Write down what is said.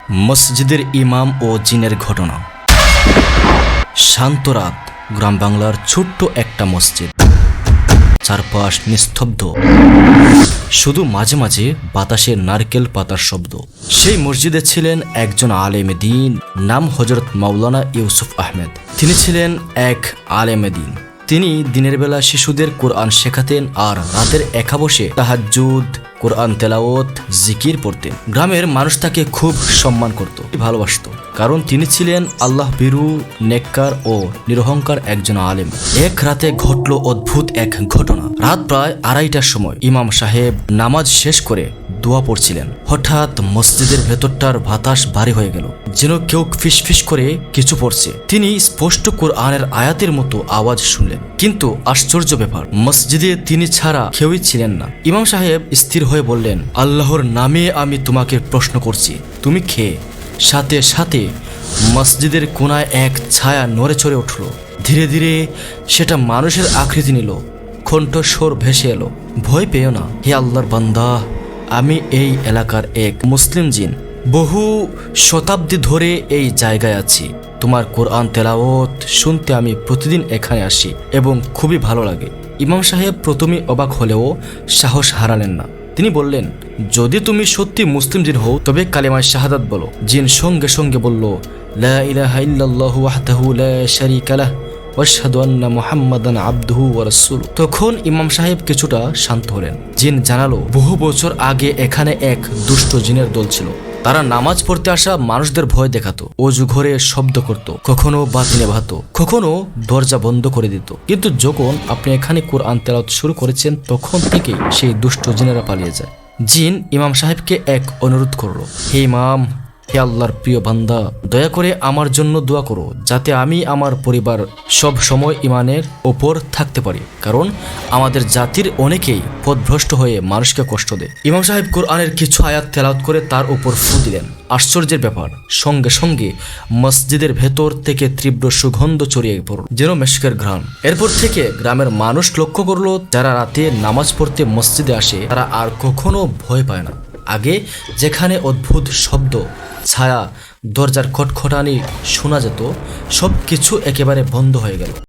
মসজিদের ইমাম ও জিনের ঘটনা। শান্ত রাত, গ্রাম বাংলার ছোট্ট একটা মসজিদ। চারপাশ নিস্তব্ধ, শুধু মাঝে মাঝে বাতাসে নারকেল পাতার শব্দ। সেই মসজিদে ছিলেন একজন আলেম দ্বীন, নাম হযরত মাওলানা ইউসুফ আহমেদ। তিনি ছিলেন এক আলেম দ্বীন। তিনি দিনের বেলা শিশুদের কোরআন শেখাতেন আর রাতের একা বসে তাহাজ্জুদ, কোরআন তেলাওয়াত, জিকির পড়তেন। গ্রামের মানুষ তাকে খুব সম্মান করত, ভালোবাসত, কারণ তিনি ছিলেন আল্লাহ ভীরু, নেককার ও নিরহংকার একজন আলেম। এক রাতে ঘটল অদ্ভুত এক ঘটনা। রাত প্রায় 2:30টার সময় ইমাম সাহেব নামাজ শেষ করে দোয়া পড়ছিলেন। হঠাৎ মসজিদের ভেতরটার বাতাস ভারী হয়ে গেল, যেন কেউ ফিসফিস করে কিছু পড়ছে। তিনি স্পষ্ট কোরআনের আয়াতের মতো আওয়াজ শুনলেন, কিন্তু আশ্চর্য ব্যাপার, মসজিদে তিনি ছাড়া কেউই ছিলেন না। ইমাম সাহেব স্থির হয়ে বললেন, আল্লাহর নামে আমি তোমাকে প্রশ্ন করছি, তুমি কে? সাথে সাথে মসজিদের কোনায় এক ছায়া নড়ে চড়ে উঠল। ধীরে ধীরে সেটা মানুষের আকৃতি নিল, কণ্ঠস্বর ভেসে এলো, ভয় পেও না হে আল্লাহর বান্দা, আমি এই এলাকার এক মুসলিম জিন। বহু শতাব্দী ধরে এই জায়গায় আছি। তোমার কোরআন তেলাওয়াত শুনতে আমি প্রতিদিন এখানে আসি এবং খুবই ভালো লাগে। ইমাম সাহেব প্রথমে অবাক হলেও সাহস হারালেন না। তিনি বললেন, যদি তুমি সত্যি মুসলিম জিন হও তবে কালিমায়ে শাহাদাত বলো। জিন সঙ্গে সঙ্গে বলল, লা ইলাহা ইল্লাল্লাহু ওয়াহদাহু লা শারীকা লাহ ওয়া আশহাদু আন্না মুহাম্মাদান আবদুহু ওয়া রাসূলুহু। তখন ইমাম সাহেব কিছুটা শান্ত হলেন। জিন জানালো, বহু বছর আগে এখানে এক দুষ্ট জিনের দল ছিল। তারা নামাজ পড়তে আসা মানুষদের ভয় দেখাতো, অজু ঘরে শব্দ করত, কখনো বাতি নেভাতো, কখনো দরজা বন্ধ করে দিত। কিন্তু যখন আপনি এখানে কোরআন তেলাওয়াত শুরু করেছেন, তখন থেকেই সেই দুষ্ট জিনেরা পালিয়ে যায়। জিন ইমাম সাহেবকে এক অনুরোধ করলো, হে ইমাম, হে আল্লাহর প্রিয় বান্দা, দয়া করে আমার জন্য দোয়া করো, যাতে আমি আমার পরিবার সব সময় ইমানের ওপর থাকতে পারি, কারণ আমাদের জাতির অনেকেই পথভ্রষ্ট হয়ে মানুষকে কষ্ট দেয়। ইমাম সাহেব কোরআনের কিছু আয়াত তেলাওয়াত করে তার উপর ফু দিলেন। আশ্চর্যের ব্যাপার, সঙ্গে সঙ্গে মসজিদের ভেতর থেকে তীব্র সুগন্ধ ছড়িয়ে পড়ল, যেন মেশকের ঘ্রাণ। এরপর থেকে গ্রামের মানুষ লক্ষ্য করলো, যারা রাতে নামাজ পড়তে মসজিদে আসে তারা আর কখনো ভয় পায় না। আগে যেখানে অদ্ভুত শব্দ, ছায়া, দরজার খটখটানি শোনা যেত, সব কিছু একেবারে বন্ধ হয়ে গেল।